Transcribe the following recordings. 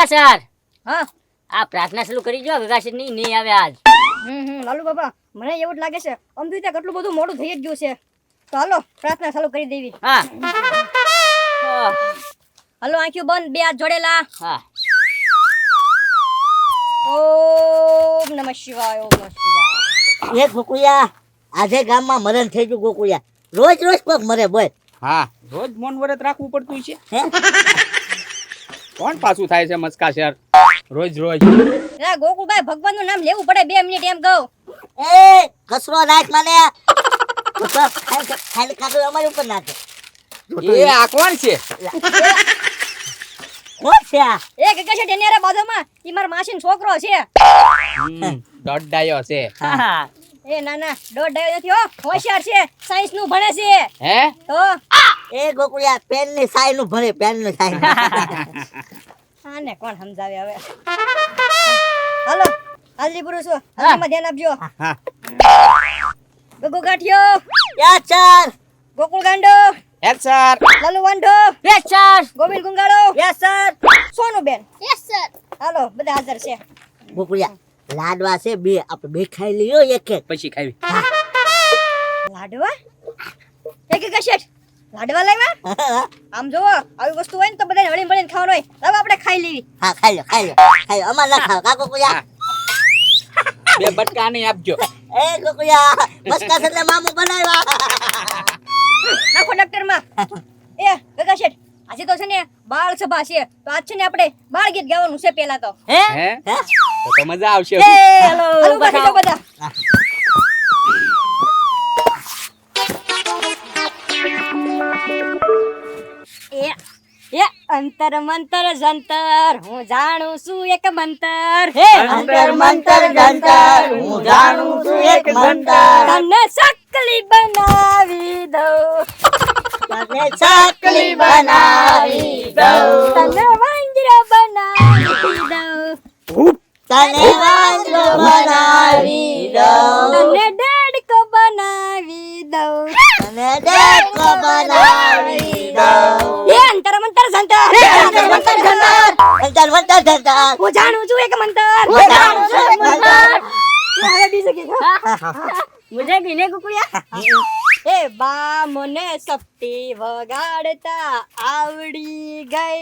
નમસ્કાર સર. હા આ પ્રાર્થના ચાલુ કરી જો વિકાસ નહીં આવે આજ. લાલુ બાબા મને એવું જ લાગે છે અમથી ત્યાં કેટલું બધું મોડું થઈ જ ગયું છે તો હાલો પ્રાર્થના ચાલુ કરી દેવી. હા હાલો આંખ્યું બંધ, બે હાથ જોડેલા. હા ઓમ નમઃ શિવાય, ઓમ નમઃ શિવાય. એ ગોકુળિયા આજે ગામમાં મરણ થઈ ગયું ગોકુળિયા. રોજ રોજ કોક મરે બોલ. હા રોજ મૌન વ્રત રાખવું પડતું છે. હે કોણ પાછું થાય છે મસ્કા શેર રોજ રોજ? રા ગોકુળભાઈ ભગવાનનું નામ લેવું પડે 2 મિનિટ એમ કહું. એ કસરો નાખ મને. ખાલી કાગળ અમારી ઉપર નાખે. એ આ કોણ છે? કોણ છે આ? એ ગગા છે ટેનિયારે બાજુમાં ઈ મારા માસીનો છોકરો છે. દોડાયો છે. હા એ ના ના દોઢ ડાયો નથી હો, હોશિયાર છે, સાયન્સ નું ભણે છે. હે તો એ ગોકુળિયા પેન ની સાઈ નું ભરે, પેન નું સાઈ. આને કોણ સમજાવે હવે. હાલો હાલજી પુરુષ હાલમાં ધ્યાન આપજો. હા ગગુ ગાંઠિયો, યા ચાર. ગોકુળ ગાંડો, યસ સર. લાલુ વાંઢો, યસ સર. ગોવિંદ ગુંગાળો, yes sir. Sonuben. Yes sir. હાલો બધા હાજર છે. ગોકુળિયા લાડવા છે બે, આપણે બે ખાઈ લઈએ એક એક. પછી ખાવી. લાડવા એક એક શેઠ લાડવા લાવ્યા? આમ જો આવી વસ્તુ હોય ને તો બધાને હળી મળીને ખાવાનું હોય. હવે આપણે ખાઈ લેવી. હા ખાઈ લો ખાઈ લો ખાઈ લો. અમાર ના ખાવ કા ગોકુળિયા? બે બટકા નહીં આપજો. એ ગોકુળિયા મસ્કા સાથે મામુ બનાવ્યા. નાખો ડોક્ટર માં. એ ગગા શેઠ આજે તો છે ને બાળ સભા છે તો આજ છે ને આપણે બાળ ગીત ગાવાનું છે પેલા તો. હે હે હે? તો મજા આવશે. હેલો હાલો ઉભા થજો બધા. એ અંતર મંતર જંતર હું જાણું છું એક મંતર. હે અંતર મંતર જંતર હું જાણું છું એક મંતર. તને સકલી બનાવી દઉં, તને ચકલી બનાવી દઉં. તને વાંદરો બનાવી દઉં, તને વાંદરો બનાવી દઉં. તને દેડકો બનાવી દઉં. તને દેડકો બનાવી દઉં. એ અંતર મંતર જંતર, અંતર મંતર જંતર. અંતર મંતર જંતર. હું જાણું છું એક મંતર. હું જાણું છું એક મંતર. હવે બીજું ગીત, હા? મુજે ગીને કુકુડિયા. એ બા મને સપટી વગાડતા આવડી ગઈ.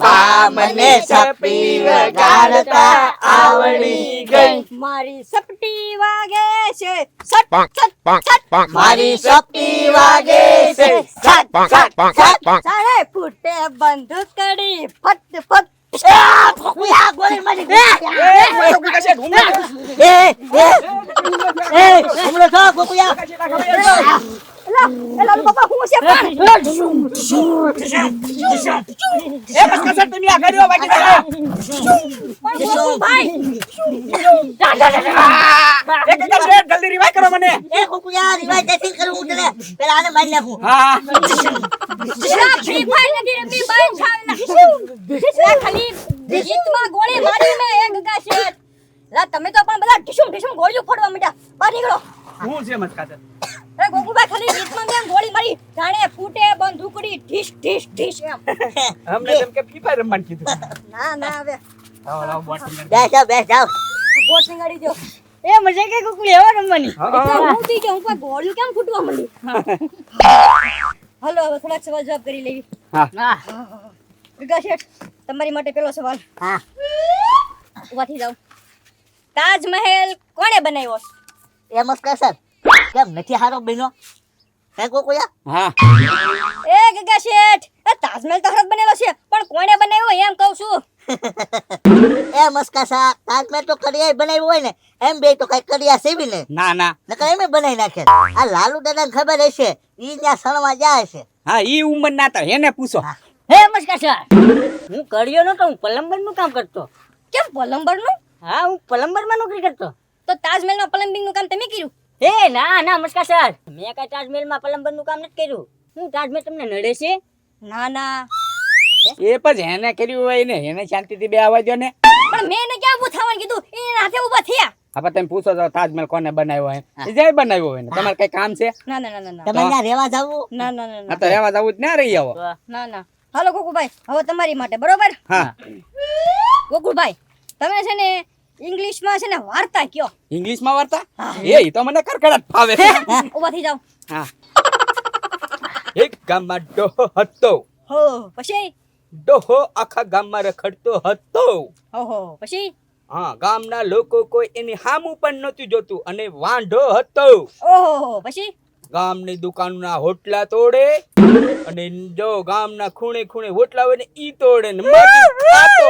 બા મને સપી વગાડતા આવડી ગઈ. મારી સપટી વાગે છે સટ સટ સટ. મારી સપી વાગે છે સટ સટ સટ. સારે ફૂટે બંદૂકડી ફટ ફટ. ગોકુળિયા ગોળી મારી. એ ગોકુળિયા શેઠ, હું હમણો છો ગોકુળિયા. એ લાલુ બાપા હું છે પણ એ મસ્કા શેઠ તમે આ કર્યો બાકી ભાઈ એ ગગા શેઠ જલ્દી રિવાઇવ કરો મને. એ ગોકુળિયા રિવાજ નથી કરવું તને. પેલા આને મારી નાખું. હા ફ્રી ફાયર નથી રમી બાઈન ખાવેલા. ખાલી ગીતમાં ગોળી મારી મે એક ગગા શેઠ. લા તમે તો પણ બધા ઢીશુમ ઢીશુમ ગોળીઓ ફોડવા માંડ્યા. બહાર નીકળો. હું છે મસ્કા શેઠ? અરે ગોકુભાઈ ખાલી ગીતમાં કેમ ગોળી મારી જાણે ફૂટે બંદૂકડી ઢીશ ઢીશ ઢીશ એમ. અમને તેમ કે ફ્રી ફાયર રમવાનું કીધું. ના ના હવે લાવો લાવો બોટ સંગાડી. બેસ જાઓ બેસ જાઓ. બોટ સંગાડી દો. એ મજે કે કુકુડી એવો રમવાની. એટલે હું થી કે હું કોઈ ગોળીઓ કેમ ફૂટવા માંડી. હાલો હવે થોડાક સવાલ જવાબ કરી લેવી. હા ગગા શેઠ તમારી માટે પેલો સવાલ. હા ઉભા થઈ જાઓ. તાજમહેલ કોણે બનાવ્યો? એ મસ્કા સર કેમ નથી હારો બન્યો? હે ગોકુળિયા? હા એ ગગા શેઠ એ તાજમહેલ તો હરત બનેલો છે પણ કોણે બનાવ્યો એમ કહું છું. એ મસ્કા સર તાજમહેલ તો કડિયા બનાવ્યું હોય ને એમ બે તો કઈ કડિયા સેવી ને ના ના નકર એમ બનાવી નાખે. આ લાલુ દાદાને ખબર હશે ઈ ત્યાં સણવા જાય છે. હા ઈ ઉંમર ના તો એને પૂછો. હે નમસ્કાર સર. હું કર્યો નતો, હું પ્લમ્બર નું કામ કરતો. કેમ પ્લમ્બર નું? હા હું પ્લમ્બર માં નોકરી કરતો. તો તાજમહેલ માં પ્લમ્બિંગ નું કામ તમે કર્યું? હે ના ના નમસ્કાર સર, મેં કઈ તાજમહેલ માં પ્લમ્બર નું કામ નથી કર્યું. હું તાજમહેલ તમને નડે છે? ના ના એ પછી એને કર્યું હોય ને એને શાંતિથી બે આવવા દો ને. પણ મેં એને ક્યાં ઊભું થવાનું કીધું એના હાથે ઊભા થયા. હવે તમે પૂછો તો તાજમહેલ કોને બનાવ્યો હોય? એ જે બનાવ્યો હોય ને તમારે કઈ કામ છે? ના ના ના ના ના તમે ત્યાં રહેવા જાવું? ના ના ના આ ના તો રહેવા જવું જ ના રહી આવો. ના ના હાલો ગોકુભાઈ હવે તમારી માટે બરોબર. હા ગોકુળભાઈ તમે છે ને ઇંગ્લિશમાં છે ને વાર્તા કયો. ઇંગ્લિશમાં વાર્તા એ તો મને કરકડાટ ફાવે. ઊભા થઈ જાઓ. હા. એક ગામમાં ડોહો હતો. હો પછી ડોહો આખા ગામમાં રખડતો હતો. ઓહો પછી હા, ગામના લોકો કોઈ એની સામું પણ નહોતું જોતું અને વાંઢો હતો. ઓહો પછી ગામની દુકાનના હોટલા તોડે અને જો ગામના ખૂણે ખૂણે હોટલા હોય ને ઈ તોડે ને માગી ખાતો.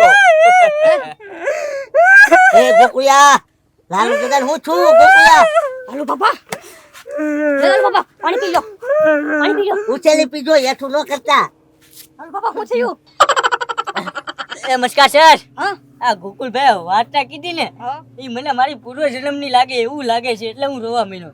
એ ગોકુળિયા લાલુ દાદા હું છું ગોકુળિયા હાલો બાપા પાણી પી લો પાણી પી લો ઉછેલી પીજો એઠું ન કરતા હાલો બાપા શું થયું એ મસ્કા સર હા આ ગોકુળભાઈ વાર્તા કીધી ને હા એ મને મારી પૂર્વ જન્મની લાગે એવું લાગે છે એટલે હું રોવા માંડ્યો.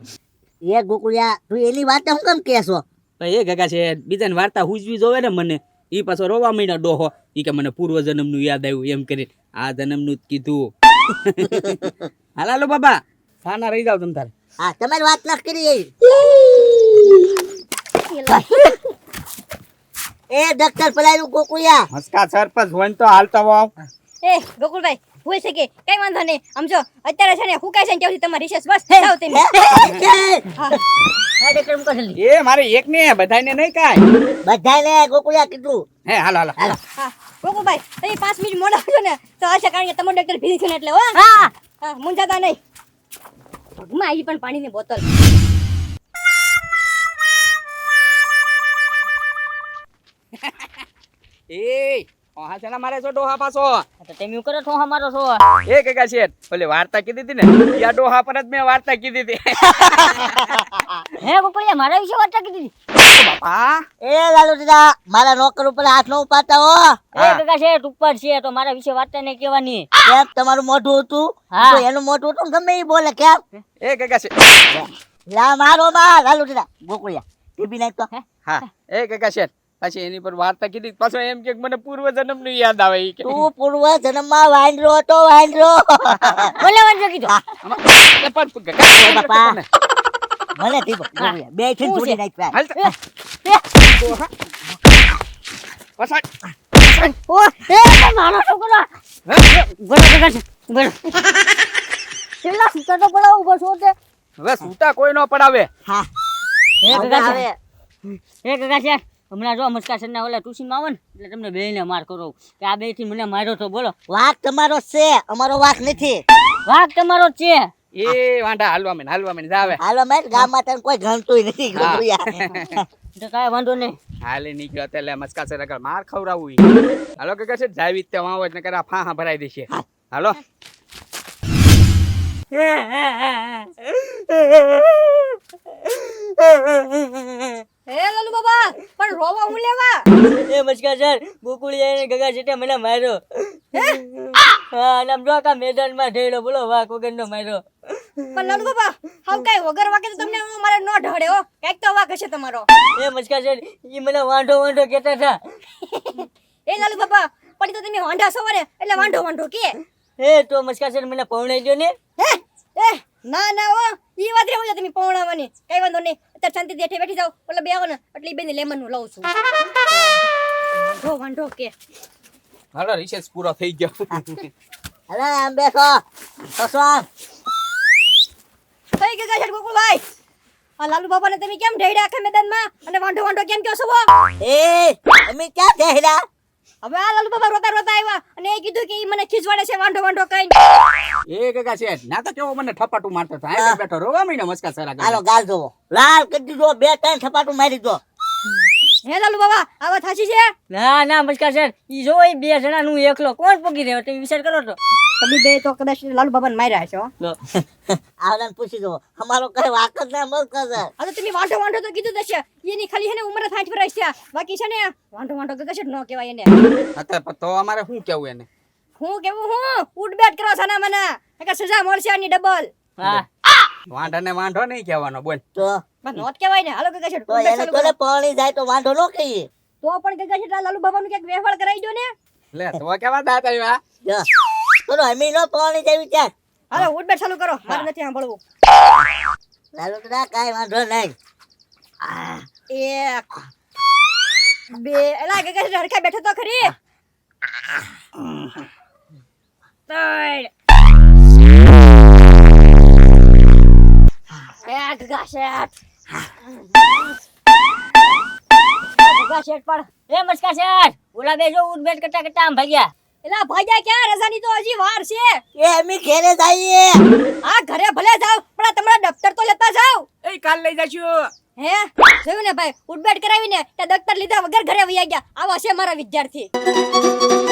એ ગોકુળિયા તું એની વાત હું કેમ કહેશો? એ કાકા છે બીજાની વાર્તા હુજવી જોવે ને મને ઈ પાછો રોવા માંડ્યો ડોહો. ઈ કે મને પૂર્વ જન્મનું યાદ આવ્યું એમ કરી આ જન્મનું જ કીધું. હાલો બાબા સાના રહી જાવ તમ તારે. હા તમારી વાત ના કરી એ ડોક્ટર પલાયું ગોકુળિયા મસ્કા સરપંચ હોય ને તો હાલતા વાવ. એ ગોકુળભાઈ હોય છે કે કઈ વાંધો નહીં સમજો અત્યારે છે ને હુકાય છે ને ત્યાંથી તમારી રિસેસ બસ જાઓ તમે હા હા ડોક્ટર મુકો જલ્દી એ મારે એક ને બધાને નહીં કાય બધાને ગોકુળિયા કીધું. હે હાલો હા ગોકુળભાઈ તમે 5 મિનિટ મોડા આવજો ને તો આશા કારણ કે તમારો ડોક્ટર ભીરી છે ને એટલે હો હા હા મુંજાતા નહીં ભગમાં આવી પણ પાણીની બોતલ એ ઓહા છે મારે છો ડોહા પાછો. તો તમે શું કરો છો અમારો છો એ કાકા છે ઓલે વાર્તા કીધી હતી ને યા ડોહા પર જ મેં વાર્તા કીધી હતી. હે ગોકુળિયા મારા વિશે વાર્તા કીધી બાપા એ લાલુ દાદા મારા નોકર ઉપર હાથ ન ઉપાડતા હો એ હા. કાકા છે ઉપર છે તો મારા વિશે વાર્તા નહીં કહેવાની. કેમ તમારું મોઢું હતું હા. તો એનું મોઢું હતું ને ગમે ઈ બોલે કેમ એ કાકા છે લા મારો માં લાલુ દાદા ગોકુળિયા ટીપી નાખ તો હા એ કાકા છે પછી એની પર વાર્તા કીધી પાછો એમ કે મને પૂર્વ જન્મનું યાદ આવે ઈ કે તું પૂર્વ જન્મમાં વાંદરો હતો વાંદરો બોલે વાંચો કીધું એ પણ કાકા બાપા મને ટીપો ગોકુળિયા બે થી હું જોડી છે? નાખ હાલ પાછા ઓ એ મારો છોકરો બોલો કાકા છે બોલો કેટલા સુતા તો પડાવ ઉભો છો તે હવે સૂતા કોઈ ન પડાવે. હા એ મજા કાકા આવે. છે એ કાકા છે હમણાં જો મસ્કા સરના ઓલા ટ્યુશનમાં આવે ને એટલે તમને બેયને માર કરો કે આ બે થી મને માર્યો તો બોલો વાક તમારો છે અમારો વાક નથી વાઘ તમારો જ છે. એ વાંઢા હાલવા મને જાવે હાલો મેં ગામમાં તને કોઈ ગણતું નથી હા. ગોકુળિયા તો કાંઈ વાંધો નહીં હાલે નીકળ્યો એટલે મસ્કા સર આગળ માર ખવડાવવું ઈ. હાલો કાકા છે જાવી તે વાવ એટલે કરા ફાહા ભરાઈ દેશે. હાલો હે લાલુ બાબા પણ રોવા હું લેવા એ મસ્કા સર ગોકુળિયા ને ગગા જેઠે મને માર્યો હા અને આમ જો કા મેદાનમાં ઢેડો બોલો વાઘ વગરનો માર્યો પણ લાલુ બાબા હાવ કાઈ વગર વાકે તો તમને મારે ન ઢળે હો કાઈક તો વાક હશે તમારો એ મસ્કા સર ઈ મને વાંઢો કહેતા હતા એ લાલુ બાબા પણ તો તમે વાંઢા સવારે એટલે વાંઢો કે એ તો મસ્કા સર મને પૌણાઈ દો ને હે એ ના ના હો ઈ વાત રેવું છે તમે પૌણાવાની કઈ વાંધો નહીં અત્યારે શાંતિ બેઠી બેઠી જાવ ઓલા બે આવો ને એટલે ઈ બેને લેમન નું લઉં છું વાંઢો કે હાલો રિસેસ પૂરો થઈ ગયો. અરે આમ બેસો સસવાન થઈ ગયા છે ગોકુળભાઈ આ લાલુ બાબાને તમે કેમ ઢેડ્યા આખા મેદાનમાં અને વાંઢો કેમ કહો છો એ અમે ક્યાં કહેલા હવે આ લાલુ બાબા રોતા આવ્યા અને એ કીધું કે ઈ મને ખીજવાડે છે વાંઢો કઈ એ કાકા છે ના તો કેવો મને થપાટું મારતો હતો. આ બેઠો રોવા માંડ્યો મસ્કા સર આગળ. હાલો ગાલ જોવો લાલ કરી દીધો બે ત્રણ થપાટું મારી દો હે લાલુ બાબા આ વાત સાચી છે ના મસ્કા સર ઈ જો ઈ બે જણાનું એકલો કોણ પગી રહ્યો તમે વિચાર કરો તો તમે બે તો કદાચ લાલુ બાબાને માર્યા છો આવડાને પૂછી દો અમારો કઈ વાક જ ના મત કરે આ તો તમે વાંઢો તો કીધું જ છે એની ખાલી છે ને ઉંમર 60 વર્ષ છે બાકી છે ને વાંઢો ગગશે ન કહેવાય એને અત્યારે તો અમારે શું કેવું એને હું કેવું હું ઉડ બેટ કરો સાના મને કે સજા મળશે આની ડબલ હા વાંઢાને વાંઢો નહીં કહેવાનો બોલ. તો બસ નોટ કહેવાય ને હાલો ગગશે તો એને કોને પાણી જાય તો વાંધો ન કહીએ તો પણ ગગશે લાલુ બાબાનું ક્યાંક વેફળ કરાઈ દો ને લે તો કેવા દાંત આવ્યા. જો ચલો અમે નો પાણી જાય ચાલ હાલો ઉડ બેટ ચાલુ કરો મારે નથી સાંભળવું લાલો તો કાઈ વાંધો નહીં એક બે એલા ગગશે હરખા બેઠો તો ખરી ગગા શેઠ ગગા શેઠ પણ એ મસ્કા શેઠ ઓલા બે જો ઉઠ બેઠ કરતા કરતા આમ ભાગ્યા. એલા ભાગ્યા ક્યાં? રજાની તો હજી વાર છે. એ અમે ઘરે જઈએ. આ ઘરે ભલે જાવ પણ આ તમારા દફતર તો લેતા જાવ. એ કાલ લઈ જાશું. હે જોયું ને ભાઈ, ઉઠબેટ કરાવીને તે દફતર લીધા વગર ઘરે વયા ગયા. આવા છે મારા વિદ્યાર્થી.